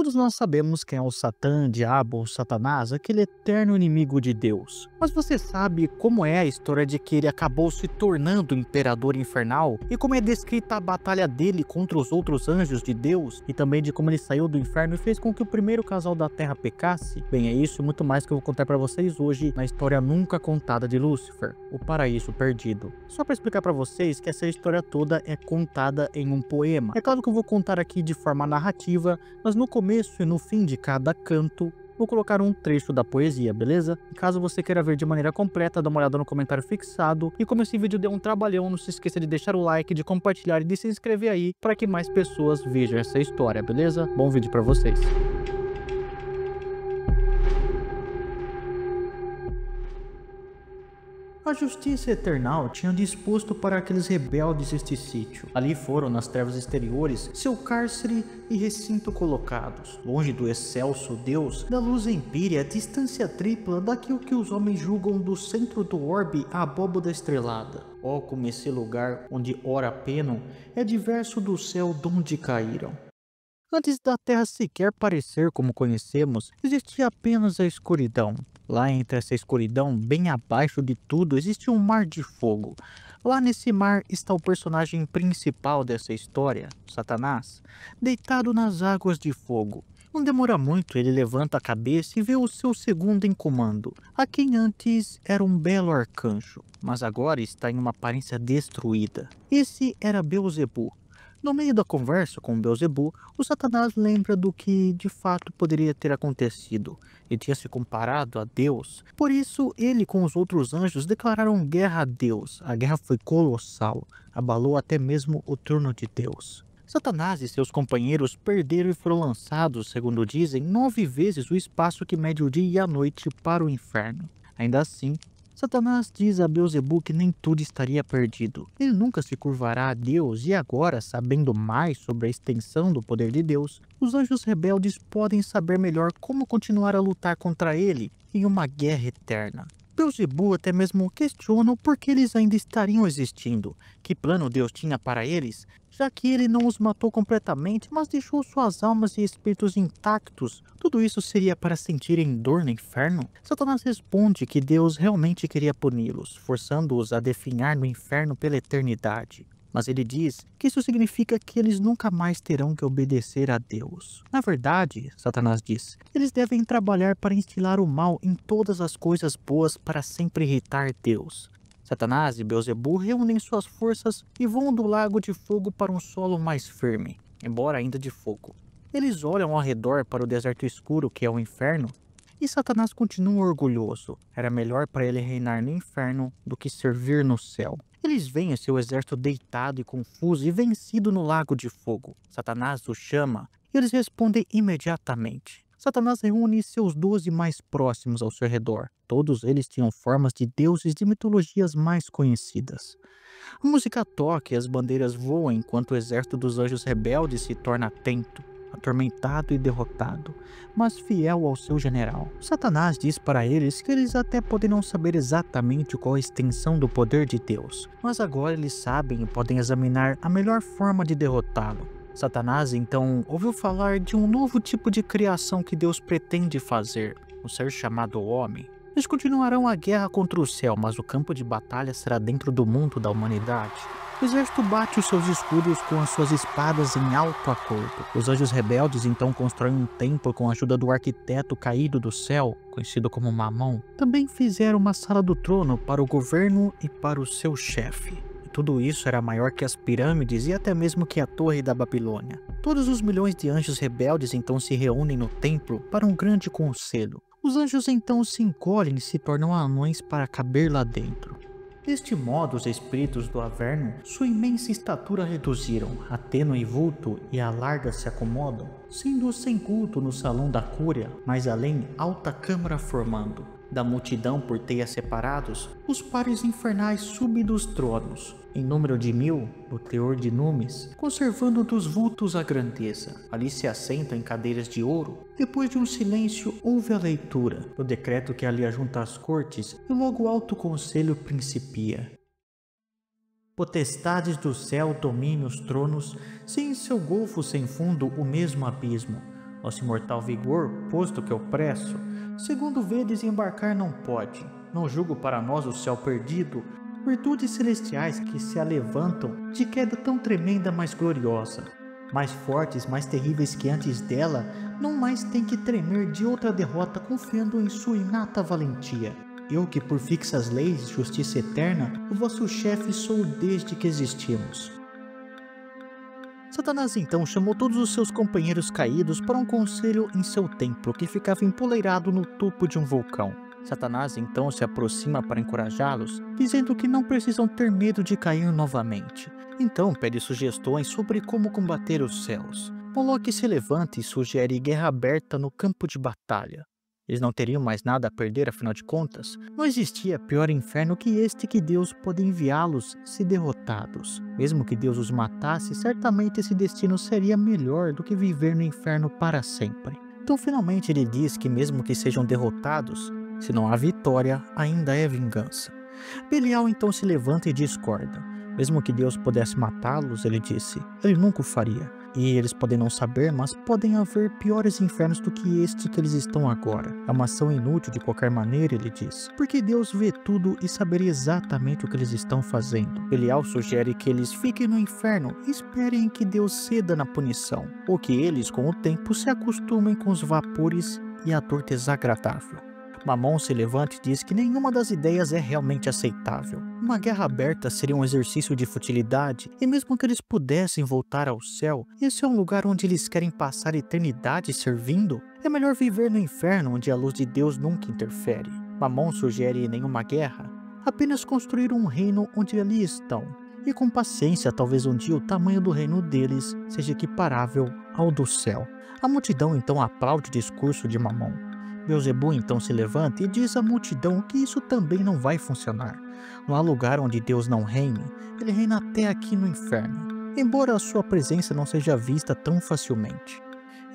Todos nós sabemos quem é o Satã, Diabo ou Satanás, aquele eterno inimigo de Deus. Mas você sabe como é a história de que ele acabou se tornando o imperador infernal? E como é descrita a batalha dele contra os outros anjos de Deus? E também de como ele saiu do inferno e fez com que o primeiro casal da Terra pecasse? Bem, é isso e muito mais que eu vou contar pra vocês hoje na história nunca contada de Lúcifer, o paraíso perdido. Só pra explicar pra vocês que essa história toda é contada em um poema. É claro que eu vou contar aqui de forma narrativa, mas no começo e no fim de cada canto, vou colocar um trecho da poesia, beleza? E caso você queira ver de maneira completa, dá uma olhada no comentário fixado. E como esse vídeo deu um trabalhão, não se esqueça de deixar o like, de compartilhar e de se inscrever aí, para que mais pessoas vejam essa história, beleza? Bom vídeo pra vocês. A justiça eternal tinha disposto para aqueles rebeldes este sítio. Ali foram, nas trevas exteriores, seu cárcere e recinto colocados, longe do excelso Deus, da luz empírea, distância tripla daquilo que os homens julgam do centro do orbe à abóboda estrelada. Oh, como esse lugar, onde ora penam, é diverso do céu donde caíram. Antes da Terra sequer parecer como conhecemos, existia apenas a escuridão. Lá entre essa escuridão, bem abaixo de tudo, existe um mar de fogo. Lá nesse mar está o personagem principal dessa história, Satanás, deitado nas águas de fogo. Não demora muito, ele levanta a cabeça e vê o seu segundo em comando, a quem antes era um belo arcanjo, mas agora está em uma aparência destruída. Esse era Beelzebub. No meio da conversa com Beelzebub, o Satanás lembra do que de fato poderia ter acontecido. Ele tinha se comparado a Deus. Por isso, ele com os outros anjos declararam guerra a Deus. A guerra foi colossal, abalou até mesmo o trono de Deus. Satanás e seus companheiros perderam e foram lançados, segundo dizem, 9 vezes o espaço que mede o dia e a noite para o inferno. Ainda assim, Satanás diz a Beelzebub que nem tudo estaria perdido. Ele nunca se curvará a Deus e agora, sabendo mais sobre a extensão do poder de Deus, os anjos rebeldes podem saber melhor como continuar a lutar contra ele em uma guerra eterna. Beelzebub até mesmo questiona por que eles ainda estariam existindo, que plano Deus tinha para eles, já que ele não os matou completamente, mas deixou suas almas e espíritos intactos. Tudo isso seria para sentirem dor no inferno? Satanás responde que Deus realmente queria puni-los, forçando-os a definhar no inferno pela eternidade. Mas ele diz que isso significa que eles nunca mais terão que obedecer a Deus. Na verdade, Satanás diz, eles devem trabalhar para instilar o mal em todas as coisas boas para sempre irritar Deus. Satanás e Beelzebub reúnem suas forças e voam do lago de fogo para um solo mais firme, embora ainda de fogo. Eles olham ao redor para o deserto escuro que é o inferno, e Satanás continua orgulhoso. Era melhor para ele reinar no inferno do que servir no céu. Eles veem seu exército deitado e confuso e vencido no lago de fogo. Satanás os chama e eles respondem imediatamente. Satanás reúne seus 12 mais próximos ao seu redor. Todos eles tinham formas de deuses de mitologias mais conhecidas. A música toca e as bandeiras voam enquanto o exército dos anjos rebeldes se torna atento, atormentado e derrotado, mas fiel ao seu general. Satanás diz para eles que eles até podem não saber exatamente qual a extensão do poder de Deus, mas agora eles sabem e podem examinar a melhor forma de derrotá-lo. Satanás então ouviu falar de um novo tipo de criação que Deus pretende fazer, um ser chamado homem. Eles continuarão a guerra contra o céu, mas o campo de batalha será dentro do mundo da humanidade. O exército bate os seus escudos com as suas espadas em alto acordo. Os anjos rebeldes então constroem um templo com a ajuda do arquiteto caído do céu, conhecido como Mamon. Também fizeram uma sala do trono para o governo e para o seu chefe. E tudo isso era maior que as pirâmides e até mesmo que a torre da Babilônia. Todos os milhões de anjos rebeldes então se reúnem no templo para um grande conselho. Os anjos então se encolhem e se tornam anões para caber lá dentro. Deste modo, os espíritos do Averno, sua imensa estatura reduziram, a tênue vulto e a larga se acomodam, sendo sem culto no salão da cúria, mais além alta câmara formando. Da multidão por teias separados, os pares infernais subem dos tronos, em número de 1000, o teor de numes, conservando dos vultos a grandeza. Ali se assentam em cadeiras de ouro. Depois de um silêncio, houve a leitura, o decreto que ali ajunta as cortes, e logo o alto conselho principia. Potestades do céu dominem os tronos, sem seu golfo sem fundo o mesmo abismo. Nosso imortal vigor, posto que eu preço, segundo vedes embarcar não pode. Não julgo para nós o céu perdido, virtudes celestiais que se alevantam de queda tão tremenda, mas gloriosa. Mais fortes, mais terríveis que antes dela, não mais tem que tremer de outra derrota, confiando em sua inata valentia. Eu que por fixas leis, justiça eterna, o vosso chefe sou desde que existimos. Satanás então chamou todos os seus companheiros caídos para um conselho em seu templo, que ficava empoleirado no topo de um vulcão. Satanás então se aproxima para encorajá-los, dizendo que não precisam ter medo de cair novamente. Então pede sugestões sobre como combater os céus. Moloque se levanta e sugere guerra aberta no campo de batalha. Eles não teriam mais nada a perder, afinal de contas. Não existia pior inferno que este que Deus pode enviá-los se derrotados. Mesmo que Deus os matasse, certamente esse destino seria melhor do que viver no inferno para sempre. Então finalmente ele diz que mesmo que sejam derrotados, se não há vitória, ainda é vingança. Belial então se levanta e discorda. Mesmo que Deus pudesse matá-los, ele disse, ele nunca o faria. E eles podem não saber, mas podem haver piores infernos do que este que eles estão agora. É uma ação inútil de qualquer maneira, ele diz, porque Deus vê tudo e saberia exatamente o que eles estão fazendo. Belial sugere que eles fiquem no inferno e esperem que Deus ceda na punição, ou que eles, com o tempo, se acostumem com os vapores e a dor desagradável. Mamon se levanta e diz que nenhuma das ideias é realmente aceitável. Uma guerra aberta seria um exercício de futilidade, e mesmo que eles pudessem voltar ao céu, esse é um lugar onde eles querem passar a eternidade servindo? É melhor viver no inferno, onde a luz de Deus nunca interfere. Mamon sugere nenhuma guerra, apenas construir um reino onde ali estão. E com paciência, talvez um dia o tamanho do reino deles seja equiparável ao do céu. A multidão então aplaude o discurso de Mamon. Beelzebub então se levanta e diz à multidão que isso também não vai funcionar. Não há lugar onde Deus não reine, ele reina até aqui no inferno, embora a sua presença não seja vista tão facilmente.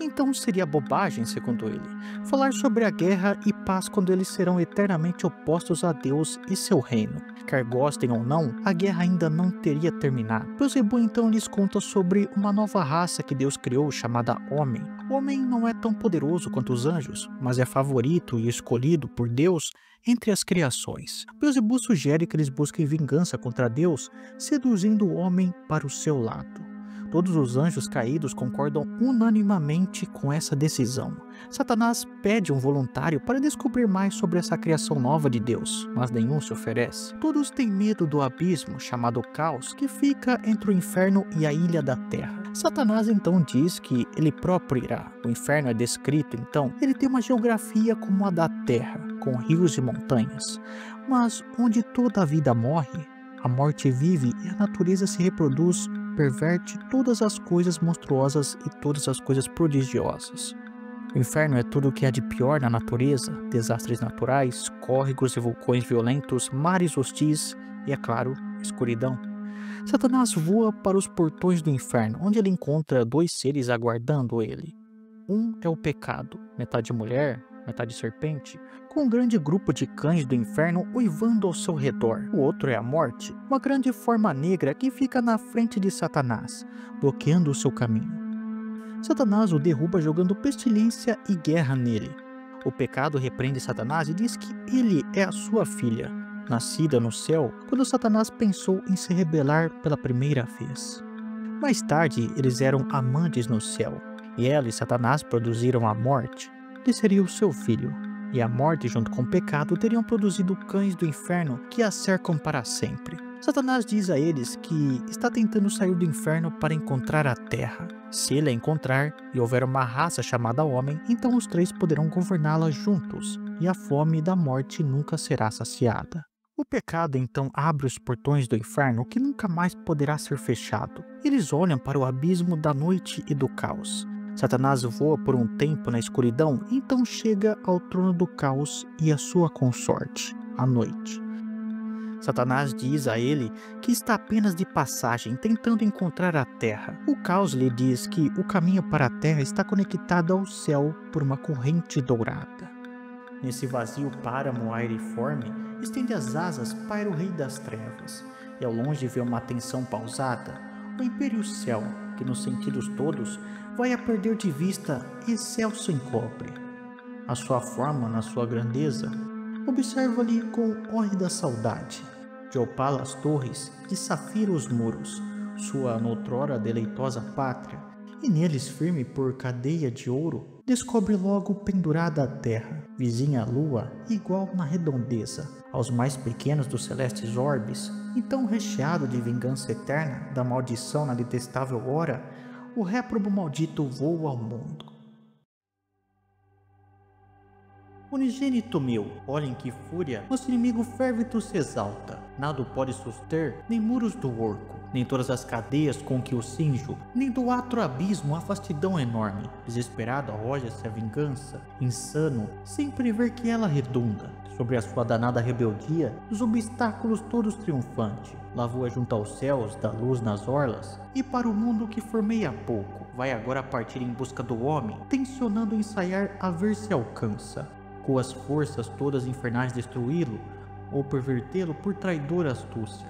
Então seria bobagem, segundo ele, falar sobre a guerra e paz quando eles serão eternamente opostos a Deus e seu reino. Quer gostem ou não, a guerra ainda não teria terminado. Beelzebub então lhes conta sobre uma nova raça que Deus criou chamada Homem. O homem não é tão poderoso quanto os anjos, mas é favorito e escolhido por Deus entre as criações. Beelzebub sugere que eles busquem vingança contra Deus, seduzindo o homem para o seu lado. Todos os anjos caídos concordam unanimemente com essa decisão. Satanás pede um voluntário para descobrir mais sobre essa criação nova de Deus, mas nenhum se oferece. Todos têm medo do abismo, chamado Caos, que fica entre o inferno e a ilha da terra. Satanás então diz que ele próprio irá. O inferno é descrito, então, ele tem uma geografia como a da terra, com rios e montanhas. Mas onde toda a vida morre, a morte vive e a natureza se reproduz, perverte todas as coisas monstruosas e todas as coisas prodigiosas. O inferno é tudo o que há de pior na natureza, desastres naturais, córregos e vulcões violentos, mares hostis e, é claro, escuridão. Satanás voa para os portões do inferno, onde ele encontra dois seres aguardando ele. Um é o pecado, metade mulher, metade serpente, com um grande grupo de cães do inferno uivando ao seu redor. O outro é a morte, uma grande forma negra que fica na frente de Satanás, bloqueando o seu caminho. Satanás o derruba jogando pestilência e guerra nele. O pecado repreende Satanás e diz que ele é a sua filha, nascida no céu quando Satanás pensou em se rebelar pela primeira vez. Mais tarde, eles eram amantes no céu, e ela e Satanás produziram a morte, que seria o seu filho, e a morte junto com o pecado teriam produzido cães do inferno que a cercam para sempre. Satanás diz a eles que está tentando sair do inferno para encontrar a terra. Se ele a encontrar e houver uma raça chamada homem, então os três poderão governá-la juntos, e a fome da morte nunca será saciada. O pecado então abre os portões do inferno que nunca mais poderá ser fechado. Eles olham para o abismo da noite e do caos. Satanás voa por um tempo na escuridão e então chega ao trono do caos e a sua consorte, a noite. Satanás diz a ele que está apenas de passagem, tentando encontrar a terra. O caos lhe diz que o caminho para a terra está conectado ao céu por uma corrente dourada. Nesse vazio páramo aeriforme, estende as asas para o rei das trevas, e ao longe vê uma tensão pausada, o Império Céu, que que nos sentidos todos, vai a perder de vista excelso encobre. A sua forma na sua grandeza, observa-lhe com hórrida saudade. De opala as torres, de safiro os muros, sua noutrora deleitosa pátria, e neles firme por cadeia de ouro, descobre logo pendurada a terra, vizinha a lua, igual na redondeza, aos mais pequenos dos celestes orbes. Então, recheado de vingança eterna, da maldição na detestável hora, o réprobo maldito voa ao mundo. Unigênito meu, olha em que fúria nosso inimigo férvido se exalta. Nada o pode suster, nem muros do orco, nem todas as cadeias com que o cinjo, nem do atro abismo a vastidão enorme. Desesperado arroja-se a vingança, insano, sem prever que ela redunda. Sobre a sua danada rebeldia, os obstáculos todos triunfante. Lá voa junto aos céus, da luz nas orlas, e para o mundo que formei há pouco, vai agora partir em busca do homem, tensionando ensaiar a ver se alcança. Com as forças todas infernais destruí-lo, ou pervertê-lo por traidora astúcia.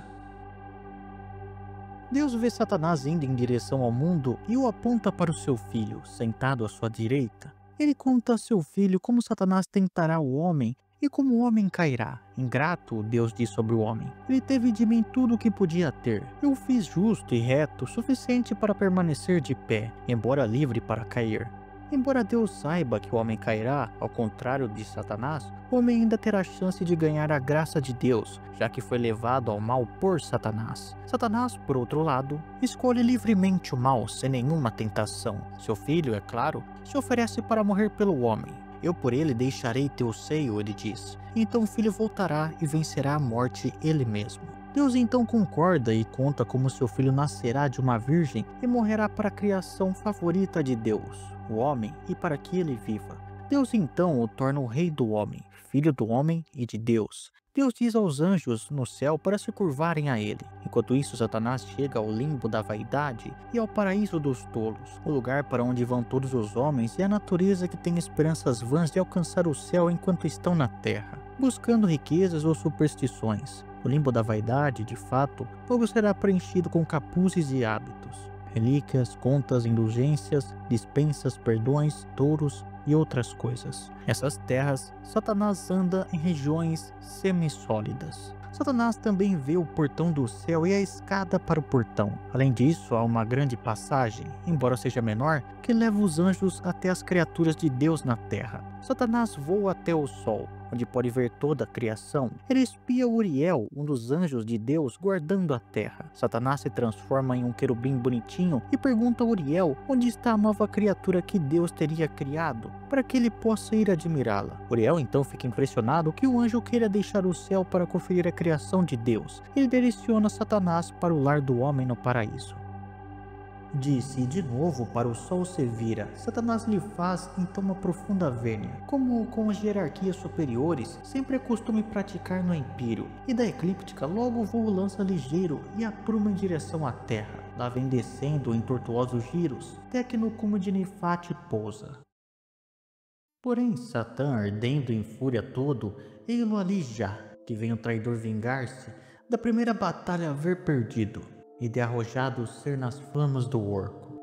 Deus vê Satanás indo em direção ao mundo e o aponta para o seu filho, sentado à sua direita. Ele conta a seu filho como Satanás tentará o homem e como o homem cairá. Ingrato, Deus diz sobre o homem. Ele teve de mim tudo o que podia ter. Eu o fiz justo e reto, suficiente para permanecer de pé, embora livre para cair. Embora Deus saiba que o homem cairá, ao contrário de Satanás, o homem ainda terá chance de ganhar a graça de Deus, já que foi levado ao mal por Satanás. Satanás, por outro lado, escolhe livremente o mal, sem nenhuma tentação. Seu filho, é claro, se oferece para morrer pelo homem. Eu por ele deixarei teu seio, ele diz. Então o filho voltará e vencerá a morte ele mesmo. Deus então concorda e conta como seu filho nascerá de uma virgem e morrerá para a criação favorita de Deus, o homem, e para que ele viva. Deus então o torna o rei do homem, filho do homem e de Deus. Deus diz aos anjos no céu para se curvarem a ele. Enquanto isso, Satanás chega ao limbo da vaidade e ao paraíso dos tolos, o lugar para onde vão todos os homens e a natureza que tem esperanças vãs de alcançar o céu enquanto estão na terra, buscando riquezas ou superstições. O limbo da vaidade, de fato, logo será preenchido com capuzes e hábitos, relíquias, contas, indulgências, dispensas, perdões, touros e outras coisas. Essas terras, Satanás anda em regiões semissólidas. Satanás também vê o portão do céu e a escada para o portão. Além disso, há uma grande passagem, embora seja menor, que leva os anjos até as criaturas de Deus na terra. Satanás voa até o sol, onde pode ver toda a criação. Ele espia Uriel, um dos anjos de Deus, guardando a terra. Satanás se transforma em um querubim bonitinho e pergunta a Uriel onde está a nova criatura que Deus teria criado, para que ele possa ir admirá-la. Uriel então fica impressionado que o anjo queira deixar o céu para conferir a criação de Deus. Ele direciona Satanás para o lar do homem no paraíso. Disse de novo para o sol se vira. Satanás lhe faz então uma profunda vênia, como com as hierarquias superiores sempre é costume praticar no empírio, e da eclíptica logo o voo lança ligeiro e apruma em direção à terra. Lá vem descendo em tortuosos giros, até que no cume de Nifate pousa. Porém Satã, ardendo em fúria todo, ei-lo ali já, que vem o traidor vingar-se da primeira batalha haver perdido, e de arrojado ser nas flamas do orco.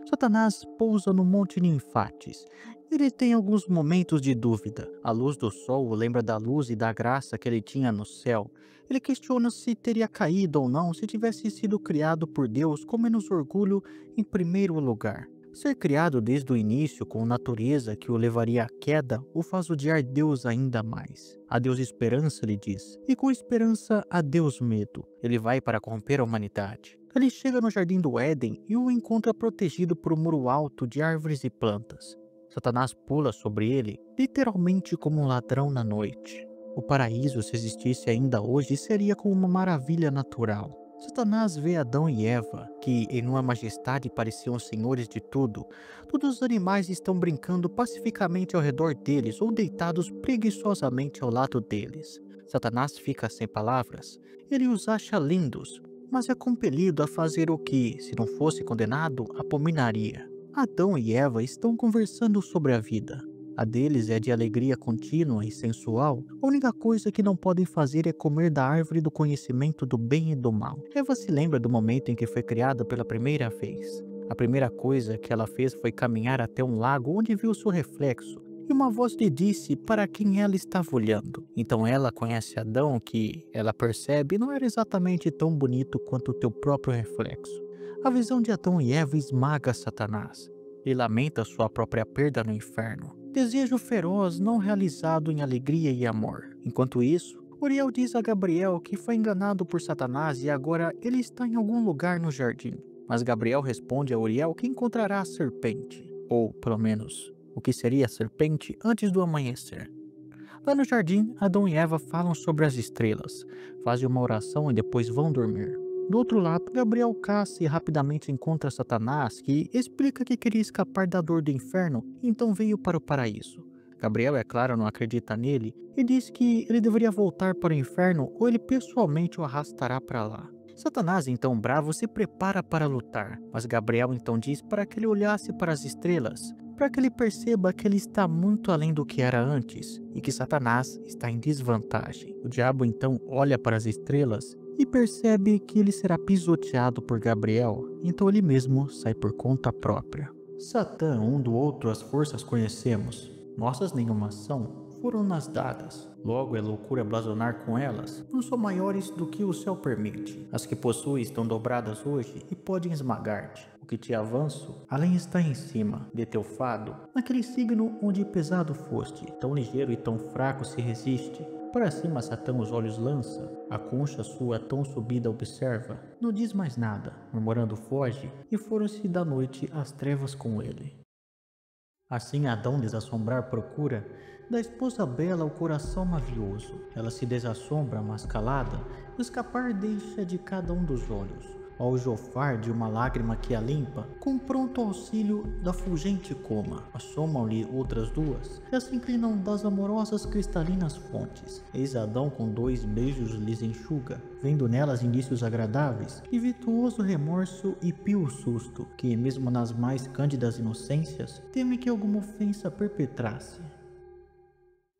Satanás pousa no monte Ninfates. Ele tem alguns momentos de dúvida. A luz do sol o lembra da luz e da graça que ele tinha no céu. Ele questiona se teria caído ou não se tivesse sido criado por Deus com menos orgulho em primeiro lugar. Ser criado desde o início com natureza que o levaria à queda o faz odiar Deus ainda mais. A Deus esperança, lhe diz, e com esperança a Deus medo. Ele vai para corromper a humanidade. Ele chega no jardim do Éden e o encontra protegido por um muro alto de árvores e plantas. Satanás pula sobre ele, literalmente como um ladrão na noite. O paraíso, se existisse ainda hoje, seria como uma maravilha natural. Satanás vê Adão e Eva, que em uma majestade pareciam senhores de tudo. Todos os animais estão brincando pacificamente ao redor deles ou deitados preguiçosamente ao lado deles. Satanás fica sem palavras. Ele os acha lindos, mas é compelido a fazer o que, se não fosse condenado, abominaria. Adão e Eva estão conversando sobre a vida. A deles é de alegria contínua e sensual. A única coisa que não podem fazer é comer da árvore do conhecimento do bem e do mal. Eva se lembra do momento em que foi criada pela primeira vez. A primeira coisa que ela fez foi caminhar até um lago onde viu seu reflexo, e uma voz lhe disse para quem ela estava olhando. Então ela conhece Adão, que ela percebe não era exatamente tão bonito quanto o teu próprio reflexo. A visão de Adão e Eva esmaga Satanás. Ele lamenta sua própria perda no inferno. Desejo feroz não realizado em alegria e amor. Enquanto isso, Uriel diz a Gabriel que foi enganado por Satanás e agora ele está em algum lugar no jardim. Mas Gabriel responde a Uriel que encontrará a serpente, ou pelo menos o que seria a serpente antes do amanhecer. Lá no jardim, Adão e Eva falam sobre as estrelas, fazem uma oração e depois vão dormir. Do outro lado, Gabriel caça e rapidamente encontra Satanás, que explica que queria escapar da dor do inferno e então veio para o paraíso. Gabriel, é claro, não acredita nele e diz que ele deveria voltar para o inferno ou ele pessoalmente o arrastará para lá. Satanás, então bravo, se prepara para lutar, mas Gabriel então diz para que ele olhasse para as estrelas, para que ele perceba que ele está muito além do que era antes e que Satanás está em desvantagem. O diabo então olha para as estrelas e percebe que ele será pisoteado por Gabriel, então ele mesmo sai por conta própria. Satã, um do outro as forças conhecemos, nossas nenhuma são, foram-nas dadas. Logo é loucura blasonar com elas, não são maiores do que o céu permite. As que possuem estão dobradas hoje e podem esmagar-te. O que te avanço, além está em cima de teu fado, naquele signo onde pesado foste, tão ligeiro e tão fraco se resiste. Para cima Satã os olhos lança, a concha sua tão subida observa, não diz mais nada, murmurando foge, e foram-se da noite as trevas com ele. Assim Adão desassombrar procura, da esposa bela o coração mavioso. Ela se desassombra, mas calada, escapar deixa de cada um dos olhos. Ao jofar de uma lágrima que a limpa, com pronto auxílio da fulgente coma, assomam-lhe outras duas, e se inclinam das amorosas cristalinas fontes. Eis Adão com 2 beijos lhes enxuga, vendo nelas indícios agradáveis, e virtuoso remorso e pio susto, que mesmo nas mais cândidas inocências, teme que alguma ofensa perpetrasse.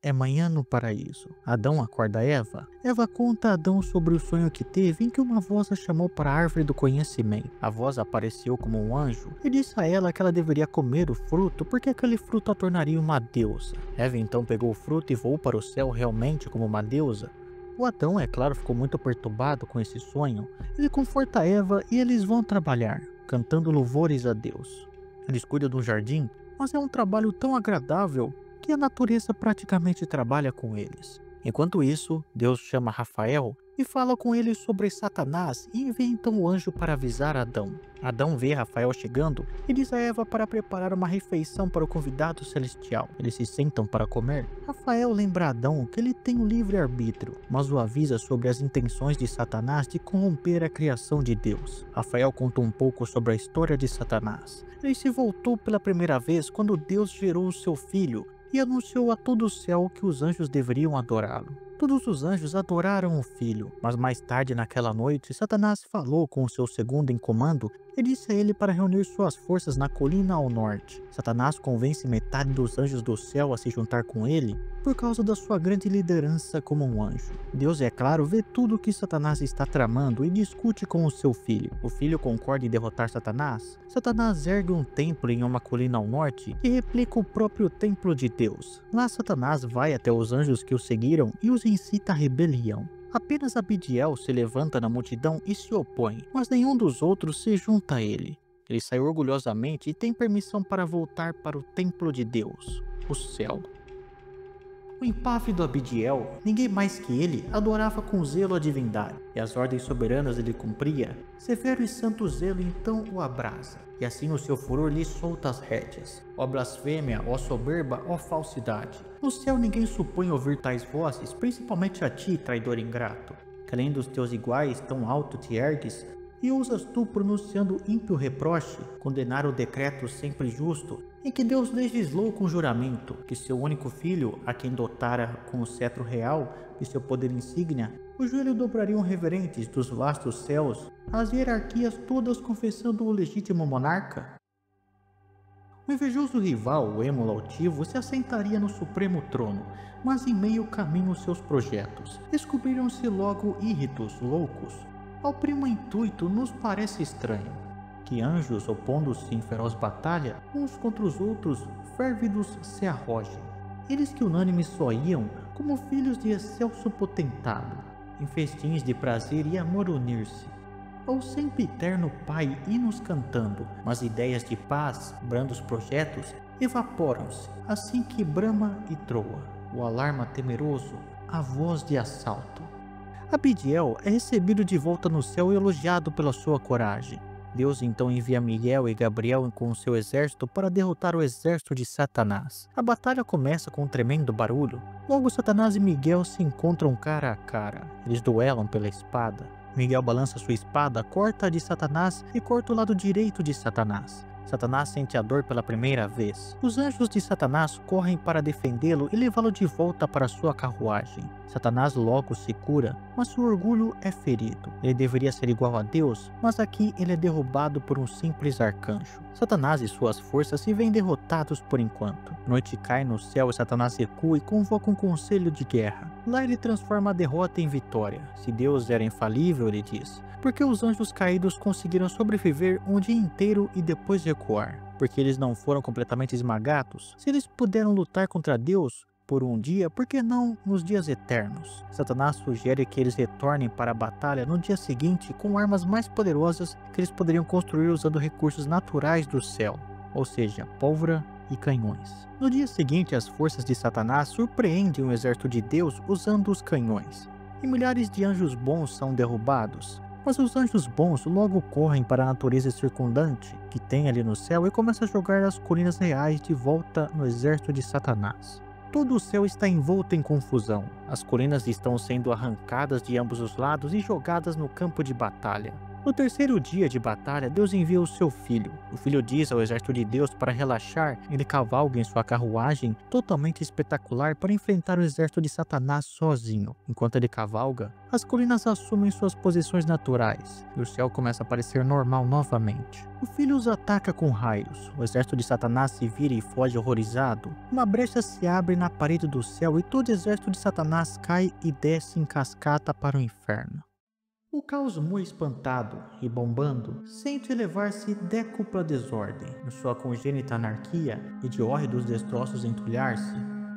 É manhã no paraíso. Adão acorda Eva. Eva conta a Adão sobre o sonho que teve em que uma voz a chamou para a árvore do conhecimento. A voz apareceu como um anjo e disse a ela que ela deveria comer o fruto porque aquele fruto a tornaria uma deusa. Eva então pegou o fruto e voou para o céu realmente como uma deusa. O Adão, é claro, ficou muito perturbado com esse sonho. Ele conforta Eva e eles vão trabalhar, cantando louvores a Deus. Eles cuidam do jardim, mas é um trabalho tão agradável que a natureza praticamente trabalha com eles. Enquanto isso, Deus chama Rafael e fala com ele sobre Satanás e envia então o anjo para avisar Adão. Adão vê Rafael chegando e diz a Eva para preparar uma refeição para o convidado celestial. Eles se sentam para comer. Rafael lembra a Adão que ele tem um livre-arbítrio, mas o avisa sobre as intenções de Satanás de corromper a criação de Deus. Rafael conta um pouco sobre a história de Satanás. Ele se voltou pela primeira vez quando Deus gerou o seu filho e anunciou a todo o céu que os anjos deveriam adorá-lo. Todos os anjos adoraram o filho, mas mais tarde naquela noite, Satanás falou com o seu segundo em comando e disse a ele para reunir suas forças na colina ao norte. Satanás convence metade dos anjos do céu a se juntar com ele por causa da sua grande liderança como um anjo. Deus, é claro, vê tudo o que Satanás está tramando e discute com o seu filho. O filho concorda em derrotar Satanás. Satanás ergue um templo em uma colina ao norte que replica o próprio templo de Deus. Lá Satanás vai até os anjos que o seguiram e os incita à rebelião. Apenas Abidiel se levanta na multidão e se opõe, mas nenhum dos outros se junta a ele. Ele sai orgulhosamente e tem permissão para voltar para o templo de Deus, o céu. O impávido Abidiel, ninguém mais que ele, adorava com zelo a divindade, e as ordens soberanas ele cumpria. Severo e santo zelo então o abrasa, e assim o seu furor lhe solta as rédeas. Ó blasfêmia, ó soberba, ó falsidade. No céu ninguém supõe ouvir tais vozes, principalmente a ti, traidor ingrato, que além dos teus iguais tão alto te ergues, e ousas tu, pronunciando ímpio reproche, condenar o decreto sempre justo, em que Deus legislou com juramento, que seu único filho, a quem dotara com o cetro real e seu poder insígnia, o joelho dobrariam reverentes dos vastos céus, as hierarquias todas confessando o legítimo monarca? O invejoso rival, o êmulo altivo, se assentaria no supremo trono, mas em meio caminho seus projetos. Descobriram-se logo íritos, loucos. Ao primo intuito nos parece estranho que anjos, opondo-se em feroz batalha, uns contra os outros, férvidos se arrojem. Eles que unânimes só iam, como filhos de excelso potentado, em festins de prazer e amor unir-se. Ao sempre eterno Pai hinos cantando, mas ideias de paz, brandos projetos, evaporam-se, assim que brama e troa, o alarma temeroso, a voz de assalto. Abidiel é recebido de volta no céu e elogiado pela sua coragem. Deus então envia Miguel e Gabriel com o seu exército para derrotar o exército de Satanás. A batalha começa com um tremendo barulho. Logo Satanás e Miguel se encontram cara a cara. Eles duelam pela espada. Miguel balança sua espada, corta a de Satanás e corta o lado direito de Satanás. Satanás sente a dor pela primeira vez. Os anjos de Satanás correm para defendê-lo e levá-lo de volta para sua carruagem. Satanás logo se cura, mas seu orgulho é ferido. Ele deveria ser igual a Deus, mas aqui ele é derrubado por um simples arcanjo. Satanás e suas forças se veem derrotados por enquanto. Noite cai no céu e Satanás recua e convoca um conselho de guerra. Lá ele transforma a derrota em vitória. Se Deus era infalível, ele diz, porque os anjos caídos conseguiram sobreviver um dia inteiro e depois recuar? Porque eles não foram completamente esmagados? Se eles puderam lutar contra Deus por um dia, por que não nos dias eternos? Satanás sugere que eles retornem para a batalha no dia seguinte com armas mais poderosas que eles poderiam construir usando recursos naturais do céu, ou seja, pólvora e canhões. No dia seguinte, as forças de Satanás surpreendem o exército de Deus usando os canhões, e milhares de anjos bons são derrubados. Mas os anjos bons logo correm para a natureza circundante que tem ali no céu e começam a jogar as colinas reais de volta no exército de Satanás. Todo o céu está envolto em confusão. As colinas estão sendo arrancadas de ambos os lados e jogadas no campo de batalha. No terceiro dia de batalha, Deus envia o seu filho. O filho diz ao exército de Deus para relaxar. Ele cavalga em sua carruagem totalmente espetacular para enfrentar o exército de Satanás sozinho. Enquanto ele cavalga, as colinas assumem suas posições naturais e o céu começa a parecer normal novamente. O filho os ataca com raios. O exército de Satanás se vira e foge horrorizado. Uma brecha se abre na parede do céu e todo o exército de Satanás cai e desce em cascata para o inferno. O caos muito espantado e bombando sente elevar-se décupla desordem, em sua congênita anarquia e de hórridos destroços entulhar-se.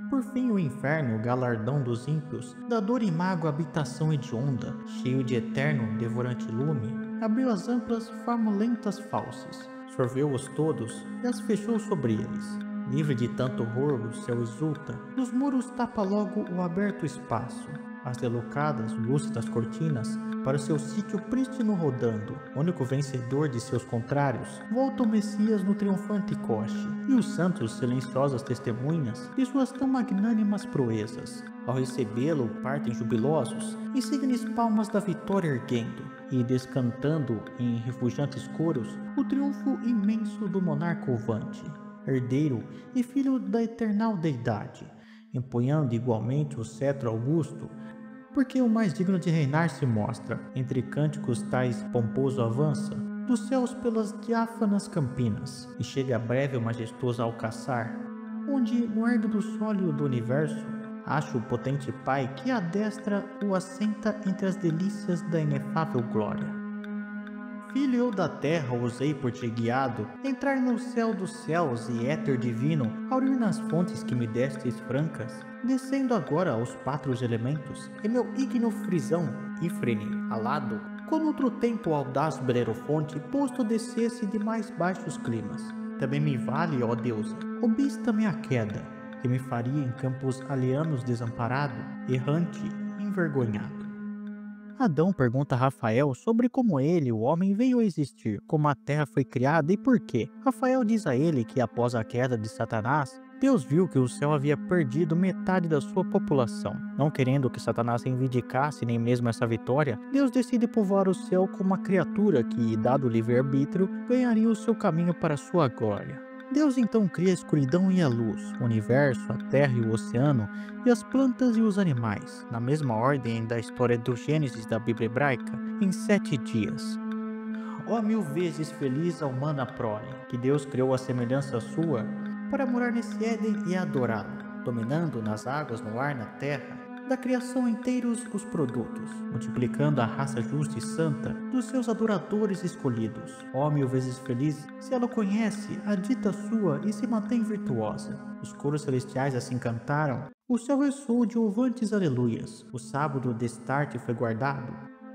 Por fim o inferno, o galardão dos ímpios, da dor e mágoa habitação hedionda, cheio de eterno, devorante lume, abriu as amplas, famulentas fauces, sorveu-os todos e as fechou sobre eles. Livre de tanto horror, o céu exulta, dos muros tapa logo o aberto espaço, as delocadas luzes das cortinas, para seu sítio prístino rodando, único vencedor de seus contrários, volta o Messias no triunfante coche, e os santos silenciosas testemunhas de suas tão magnânimas proezas. Ao recebê-lo, partem jubilosos, insígnes palmas da vitória erguendo, e descantando em refugiantes coros o triunfo imenso do monarca ovante, herdeiro e filho da eternal deidade, empunhando igualmente o cetro augusto, porque o mais digno de reinar se mostra, entre cânticos tais pomposo avança, dos céus pelas diáfanas campinas, e chega breve o majestoso alcaçar, onde, no herdo sólio do universo, acha o potente Pai que à destra o assenta entre as delícias da inefável glória. Filho eu da terra ousei por ti guiado, entrar no céu dos céus e éter divino, aurir nas fontes que me destes francas, descendo agora aos pátrios elementos, e meu ígneo frisão, Ifrene, alado, como outro tempo audaz Belerofonte, posto descesse de mais baixos climas. Também me vale, ó deusa, obsta-me a queda, que me faria em campos alienos desamparado, errante e envergonhado. Adão pergunta a Rafael sobre como ele, o homem, veio a existir, como a terra foi criada e por quê. Rafael diz a ele que após a queda de Satanás, Deus viu que o céu havia perdido metade da sua população. Não querendo que Satanás reivindicasse nem mesmo essa vitória, Deus decide povoar o céu com uma criatura que, dado o livre-arbítrio, ganharia o seu caminho para a sua glória. Deus então cria a escuridão e a luz, o universo, a terra e o oceano, e as plantas e os animais, na mesma ordem da história do Gênesis da Bíblia hebraica, em 7 dias. Ó 1000 vezes feliz a humana prole, que Deus criou à semelhança sua, para morar nesse Éden e adorá-lo, dominando nas águas, no ar, na terra, da criação inteiros os produtos, multiplicando a raça justa e santa dos seus adoradores escolhidos. Ó 1000 vezes feliz, se ela conhece a dita sua e se mantém virtuosa. Os coros celestiais assim cantaram, o céu ressoou de ouvantes aleluias, o sábado destarte foi guardado.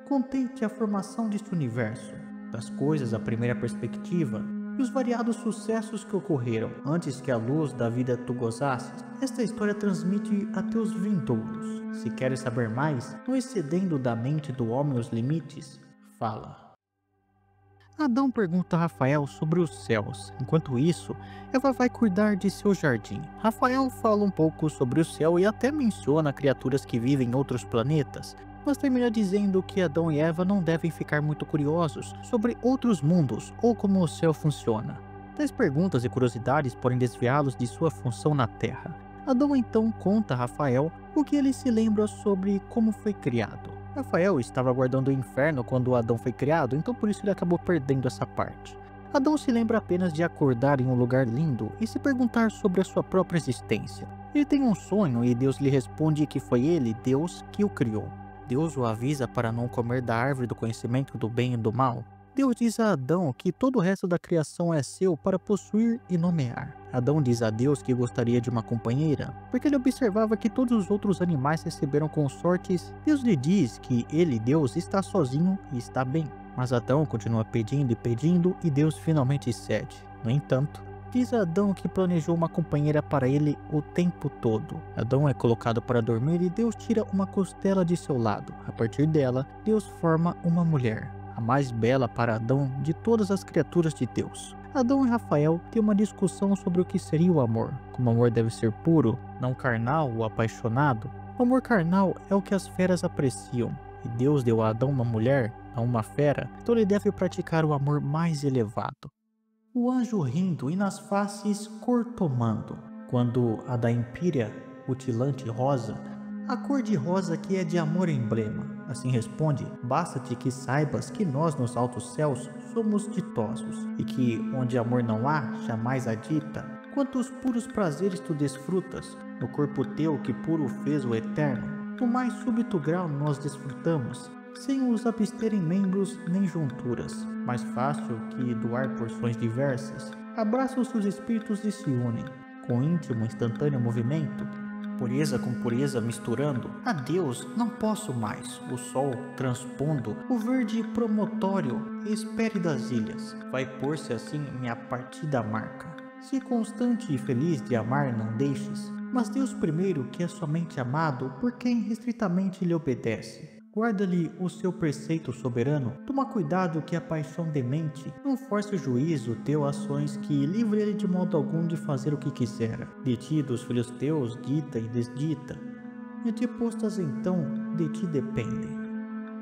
Contente a formação deste universo, das coisas à primeira perspectiva, e os variados sucessos que ocorreram antes que a luz da vida tu gozasses. Esta história transmite a teus vindouros. Se queres saber mais, não excedendo da mente do homem os limites, fala. Adão pergunta a Rafael sobre os céus. Enquanto isso, Eva vai cuidar de seu jardim. Rafael fala um pouco sobre o céu e até menciona criaturas que vivem em outros planetas, mas termina dizendo que Adão e Eva não devem ficar muito curiosos sobre outros mundos ou como o céu funciona. Tais perguntas e curiosidades podem desviá-los de sua função na Terra. Adão então conta a Rafael o que ele se lembra sobre como foi criado. Rafael estava aguardando o inferno quando Adão foi criado, então por isso ele acabou perdendo essa parte. Adão se lembra apenas de acordar em um lugar lindo e se perguntar sobre a sua própria existência. Ele tem um sonho e Deus lhe responde que foi ele, Deus, que o criou. Deus o avisa para não comer da árvore do conhecimento do bem e do mal. Deus diz a Adão que todo o resto da criação é seu para possuir e nomear. Adão diz a Deus que gostaria de uma companheira, porque ele observava que todos os outros animais receberam consortes. Deus lhe diz que ele, Deus, está sozinho e está bem. Mas Adão continua pedindo e Deus finalmente cede. No entanto, diz a Adão que planejou uma companheira para ele o tempo todo. Adão é colocado para dormir e Deus tira uma costela de seu lado. A partir dela, Deus forma uma mulher, a mais bela para Adão de todas as criaturas de Deus. Adão e Rafael têm uma discussão sobre o que seria o amor. Como o amor deve ser puro, não carnal ou apaixonado. O amor carnal é o que as feras apreciam. E Deus deu a Adão uma mulher, não uma fera, então ele deve praticar o amor mais elevado. O anjo rindo e nas faces cor tomando, quando a da empírea, rutilante rosa, a cor de rosa que é de amor emblema. Assim responde, basta-te que saibas que nós nos altos céus somos ditosos, e que onde amor não há, jamais há dita. Quantos puros prazeres tu desfrutas, no corpo teu que puro fez o eterno, no mais súbito grau nós desfrutamos, sem os absterem membros nem junturas, mais fácil que doar porções diversas. Abraçam-se os espíritos e se unem, com íntimo instantâneo movimento, pureza com pureza misturando. Adeus, não posso mais, o sol transpondo o verde promontório espere das ilhas, vai pôr-se assim minha partida marca. Se constante e feliz de amar não deixes, mas Deus primeiro que é somente amado por quem restritamente lhe obedece. Guarda-lhe o seu preceito soberano, toma cuidado que a paixão demente não force o juízo teu ações que livre ele de modo algum de fazer o que quisera. De ti, dos filhos teus, dita e desdita, e te postas então, de ti dependem.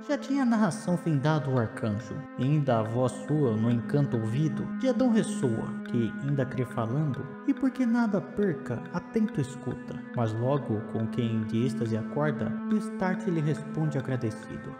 Já tinha a narração findado o arcanjo, e ainda a voz sua no encanto ouvido, de Adão ressoa, que ainda crê falando, e porque nada perca, atento escuta, mas logo com quem de êxtase acorda, destarte lhe responde agradecido.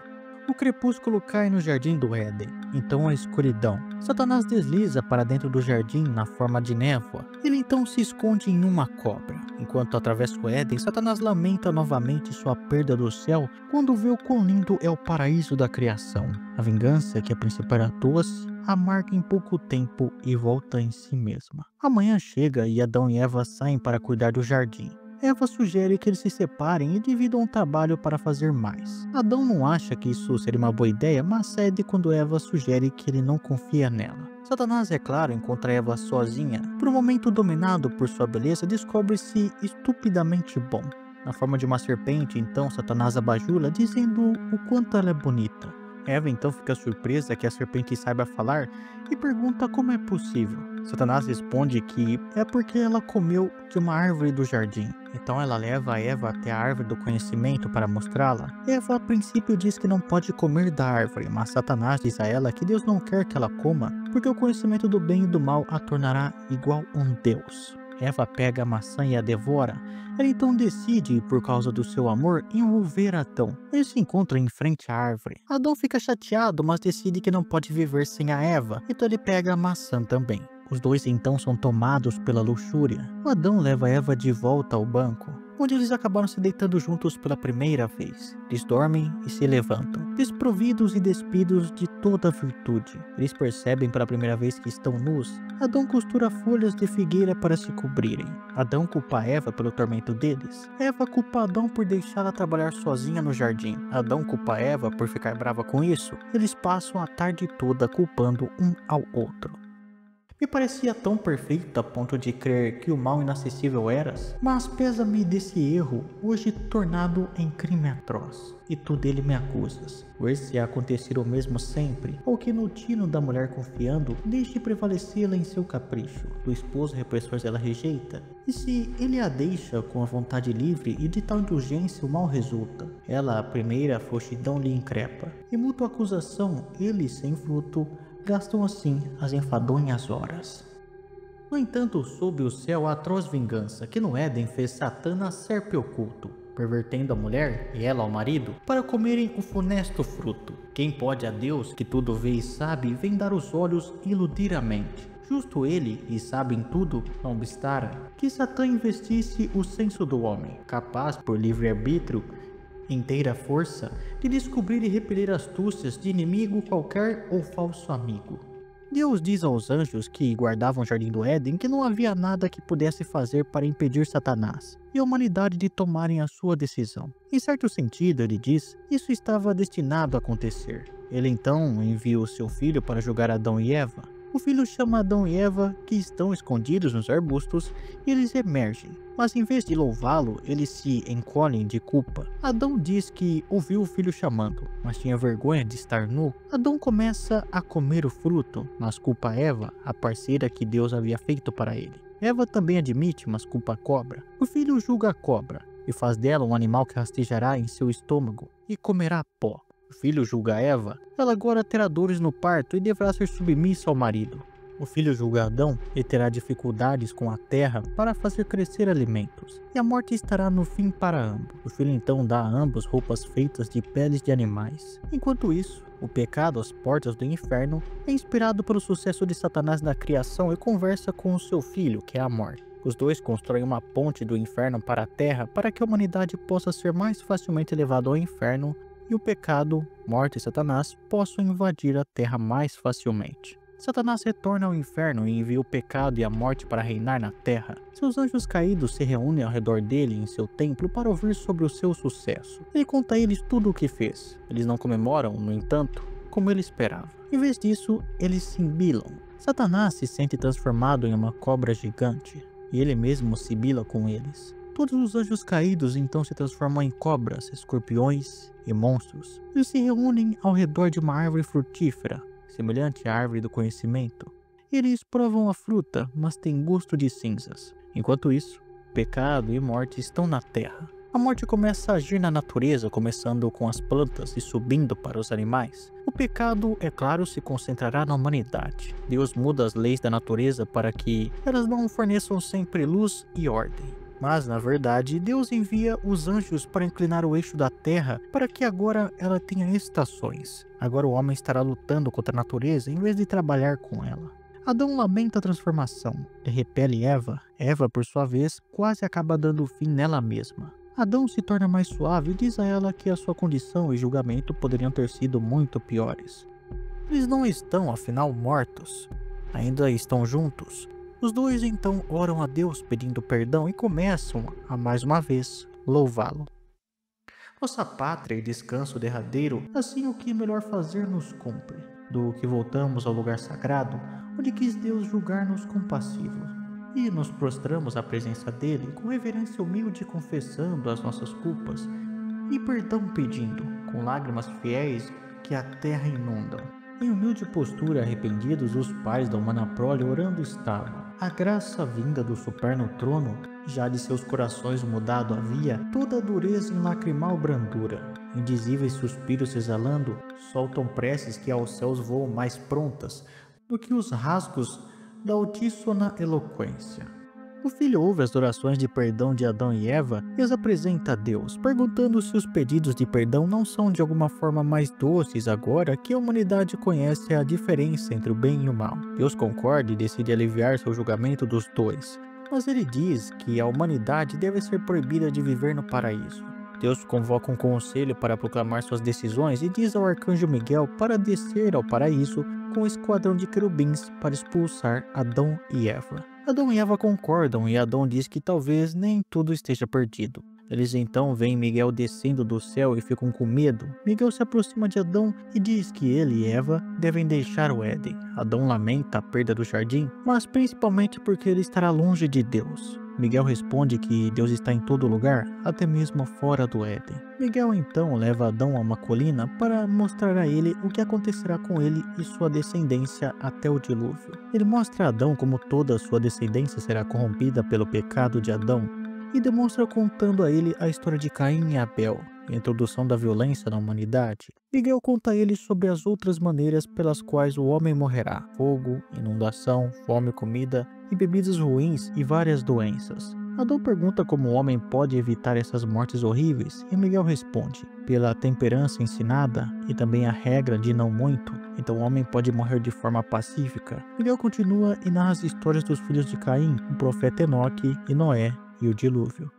O crepúsculo cai no jardim do Éden, então a escuridão. Satanás desliza para dentro do jardim na forma de névoa. Ele então se esconde em uma cobra. Enquanto atravessa o Éden, Satanás lamenta novamente sua perda do céu quando vê o quão lindo é o paraíso da criação. A vingança, que a princípio era doce, amarga em pouco tempo e volta em si mesma. Amanhã chega e Adão e Eva saem para cuidar do jardim. Eva sugere que eles se separem e dividam o trabalho para fazer mais. Adão não acha que isso seria uma boa ideia, mas cede quando Eva sugere que ele não confia nela. Satanás, é claro, encontra Eva sozinha. Por um momento dominado por sua beleza, descobre-se estupidamente bom. Na forma de uma serpente, então Satanás a bajula, dizendo o quanto ela é bonita. Eva então fica surpresa que a serpente saiba falar e pergunta como é possível. Satanás responde que é porque ela comeu de uma árvore do jardim. Então ela leva a Eva até a árvore do conhecimento para mostrá-la. Eva a princípio diz que não pode comer da árvore, mas Satanás diz a ela que Deus não quer que ela coma, porque o conhecimento do bem e do mal a tornará igual a um Deus. Eva pega a maçã e a devora. Ela então decide, por causa do seu amor, envolver Adão. Eles se encontram em frente à árvore. Adão fica chateado, mas decide que não pode viver sem a Eva, então ele pega a maçã também. Os dois então são tomados pela luxúria. O Adão leva Eva de volta ao banco. onde eles acabaram se deitando juntos pela primeira vez. Eles dormem e se levantam, desprovidos e despidos de toda a virtude. Eles percebem pela primeira vez que estão nus. Adão costura folhas de figueira para se cobrirem. Adão culpa Eva pelo tormento deles. Eva culpa Adão por deixá-la trabalhar sozinha no jardim. Adão culpa Eva por ficar brava com isso. Eles passam a tarde toda culpando um ao outro. Me parecia tão perfeito a ponto de crer que o mal inacessível eras, mas pesa-me desse erro, hoje tornado em crime atroz, e tu dele me acusas. Ver se acontecer o mesmo sempre, ou que no tino da mulher confiando, deixe prevalecê-la em seu capricho, do esposo repressor ela rejeita, e se ele a deixa com a vontade livre e de tal indulgência o mal resulta, ela a primeira frouxidão lhe increpa, e mútua acusação, ele sem fruto, gastam assim as enfadonhas horas. No entanto, sob o céu a atroz vingança que no Éden fez Satã nascer oculto, pervertendo a mulher e ela ao marido para comerem o funesto fruto. Quem pode a Deus, que tudo vê e sabe, vendar os olhos e iludir a mente? Justo ele, e sabe em tudo, não obstara, que Satã investisse o senso do homem, capaz por livre-arbítrio, inteira força, de descobrir e repelir astúcias de inimigo qualquer ou falso amigo. Deus diz aos anjos que guardavam o jardim do Éden que não havia nada que pudesse fazer para impedir Satanás e a humanidade de tomarem a sua decisão. Em certo sentido, ele diz, isso estava destinado a acontecer. Ele então envia o seu filho para julgar Adão e Eva. O filho chama Adão e Eva, que estão escondidos nos arbustos, e eles emergem. Mas em vez de louvá-lo, eles se encolhem de culpa. Adão diz que ouviu o filho chamando, mas tinha vergonha de estar nu. Adão começa a comer o fruto, mas culpa Eva, a parceira que Deus havia feito para ele. Eva também admite, mas culpa a cobra. O filho julga a cobra, e faz dela um animal que rastejará em seu estômago, e comerá pó. O filho julga Eva, ela agora terá dores no parto e deverá ser submissa ao marido. O filho julga Adão e terá dificuldades com a terra para fazer crescer alimentos, e a morte estará no fim para ambos. O filho então dá a ambos roupas feitas de peles de animais. Enquanto isso, o pecado às portas do inferno é inspirado pelo sucesso de Satanás na criação e conversa com o seu filho, que é a morte. Os dois constroem uma ponte do inferno para a terra para que a humanidade possa ser mais facilmente levada ao inferno e o pecado, morte e Satanás possam invadir a terra mais facilmente. Satanás retorna ao inferno e envia o pecado e a morte para reinar na terra. Seus anjos caídos se reúnem ao redor dele em seu templo para ouvir sobre o seu sucesso. Ele conta a eles tudo o que fez. Eles não comemoram, no entanto, como ele esperava. Em vez disso, eles sibilam. Satanás se sente transformado em uma cobra gigante, e ele mesmo sibila com eles. Todos os anjos caídos então se transformam em cobras, escorpiões e monstros. Eles se reúnem ao redor de uma árvore frutífera, semelhante à árvore do conhecimento. Eles provam a fruta, mas tem gosto de cinzas. Enquanto isso, pecado e morte estão na terra. A morte começa a agir na natureza, começando com as plantas e subindo para os animais. O pecado, é claro, se concentrará na humanidade. Deus muda as leis da natureza para que elas não forneçam sempre luz e ordem. Mas, na verdade, Deus envia os anjos para inclinar o eixo da terra para que agora ela tenha estações. Agora o homem estará lutando contra a natureza em vez de trabalhar com ela. Adão lamenta a transformação e repele Eva. Eva, por sua vez, quase acaba dando fim nela mesma. Adão se torna mais suave e diz a ela que a sua condição e julgamento poderiam ter sido muito piores. Eles não estão, afinal, mortos. Ainda estão juntos. Os dois então oram a Deus pedindo perdão e começam a mais uma vez louvá-lo. Nossa pátria e descanso derradeiro, assim o que melhor fazer nos cumpre, do que voltamos ao lugar sagrado, onde quis Deus julgar-nos compassivos, e nos prostramos à presença dele com reverência humilde confessando as nossas culpas e perdão pedindo, com lágrimas fiéis que a terra inundam. Em humilde postura arrependidos, os pais da humana prole orando estavam. A graça vinda do superno trono, já de seus corações mudado havia, toda a dureza em lacrimal brandura. Indizíveis suspiros exalando, soltam preces que aos céus voam mais prontas do que os rasgos da altíssona eloquência. O filho ouve as orações de perdão de Adão e Eva e as apresenta a Deus, perguntando se os pedidos de perdão não são de alguma forma mais doces agora que a humanidade conhece a diferença entre o bem e o mal. Deus concorda e decide aliviar seu julgamento dos dois, mas ele diz que a humanidade deve ser proibida de viver no paraíso. Deus convoca um conselho para proclamar suas decisões e diz ao arcanjo Miguel para descer ao paraíso com um esquadrão de querubins para expulsar Adão e Eva. Adão e Eva concordam e Adão diz que talvez nem tudo esteja perdido. Eles então veem Miguel descendo do céu e ficam com medo. Miguel se aproxima de Adão e diz que ele e Eva devem deixar o Éden. Adão lamenta a perda do jardim, mas principalmente porque ele estará longe de Deus. Miguel responde que Deus está em todo lugar, até mesmo fora do Éden. Miguel então leva Adão a uma colina para mostrar a ele o que acontecerá com ele e sua descendência até o dilúvio. Ele mostra a Adão como toda a sua descendência será corrompida pelo pecado de Adão e demonstra contando a ele a história de Caim e Abel, a introdução da violência na humanidade. Miguel conta a ele sobre as outras maneiras pelas quais o homem morrerá: fogo, inundação, fome, comida e bebidas ruins e várias doenças. Adão pergunta como o homem pode evitar essas mortes horríveis e Miguel responde: pela temperança ensinada e também a regra de não muito, então o homem pode morrer de forma pacífica. Miguel continua e narra as histórias dos filhos de Caim, o profeta Enoque e Noé e o dilúvio.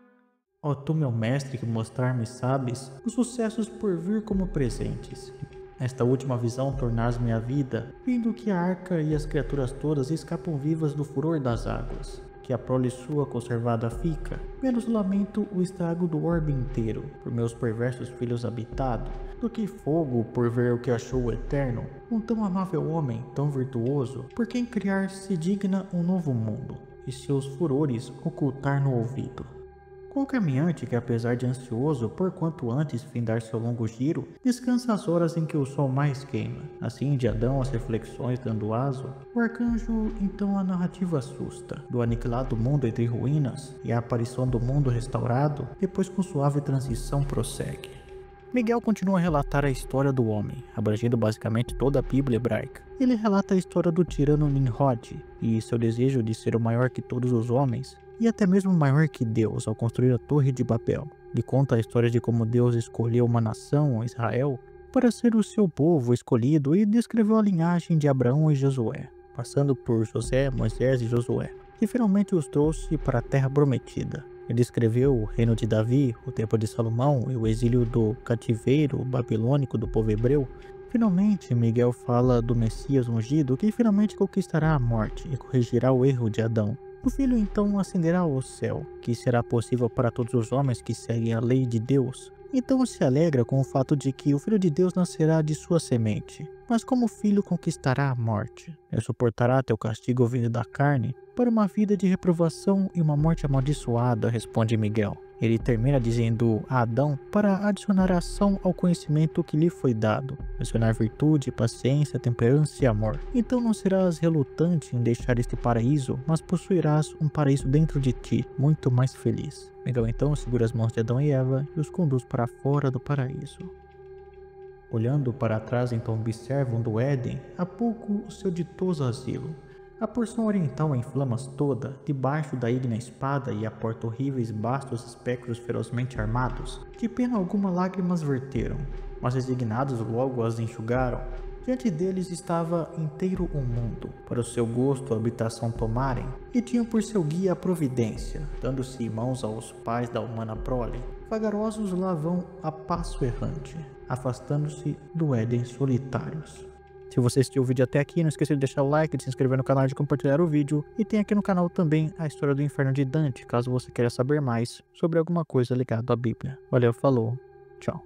Ó tu, meu mestre, que mostrar-me sabes os sucessos por vir como presentes. Nesta última visão tornares-me a vida, vendo que a arca e as criaturas todas escapam vivas do furor das águas, que a prole sua conservada fica, menos lamento o estrago do orbe inteiro, por meus perversos filhos habitado, do que fogo por ver o que achou o eterno, um tão amável homem, tão virtuoso, por quem criar se digna um novo mundo, e seus furores ocultar no ouvido. Qual caminhante que, apesar de ansioso, por quanto antes findar seu longo giro, descansa as horas em que o sol mais queima. Assim, de Adão as reflexões dando aso, o arcanjo então a narrativa assusta, do aniquilado mundo entre ruínas e a aparição do mundo restaurado, depois com suave transição prossegue. Miguel continua a relatar a história do homem, abrangendo basicamente toda a Bíblia hebraica. Ele relata a história do tirano Nimrod e seu desejo de ser o maior que todos os homens, e até mesmo maior que Deus ao construir a Torre de Babel. Ele conta a história de como Deus escolheu uma nação, Israel, para ser o seu povo escolhido e descreveu a linhagem de Abraão e Josué, passando por José, Moisés e Josué, que finalmente os trouxe para a terra prometida. Ele descreveu o reino de Davi, o templo de Salomão e o exílio do cativeiro babilônico do povo hebreu. Finalmente, Miguel fala do Messias ungido que finalmente conquistará a morte e corrigirá o erro de Adão. O filho então ascenderá ao céu, que será possível para todos os homens que seguem a lei de Deus. Então se alegra com o fato de que o Filho de Deus nascerá de sua semente, mas como filho conquistará a morte. Ele suportará teu castigo vindo da carne para uma vida de reprovação e uma morte amaldiçoada, responde Miguel. Ele termina dizendo a Adão para adicionar ação ao conhecimento que lhe foi dado, adicionar virtude, paciência, temperança e amor. Então não serás relutante em deixar este paraíso, mas possuirás um paraíso dentro de ti, muito mais feliz. Miguel então segura as mãos de Adão e Eva e os conduz para fora do paraíso. Olhando para trás, então observam do Éden, há pouco o seu ditoso asilo. A porção oriental em flamas toda, debaixo da ígnea espada e a porta horríveis bastos espectros ferozmente armados, de pena alguma lágrimas verteram, mas resignados logo as enxugaram. Diante deles estava inteiro o mundo, para o seu gosto a habitação tomarem, e tinham por seu guia a providência, dando-se mãos aos pais da humana prole. Vagarosos lá vão a passo errante, afastando-se do Éden solitários. Se você assistiu o vídeo até aqui, não esqueça de deixar o like, de se inscrever no canal e de compartilhar o vídeo. E tem aqui no canal também a história do Inferno de Dante, caso você queira saber mais sobre alguma coisa ligada à Bíblia. Valeu, falou, tchau.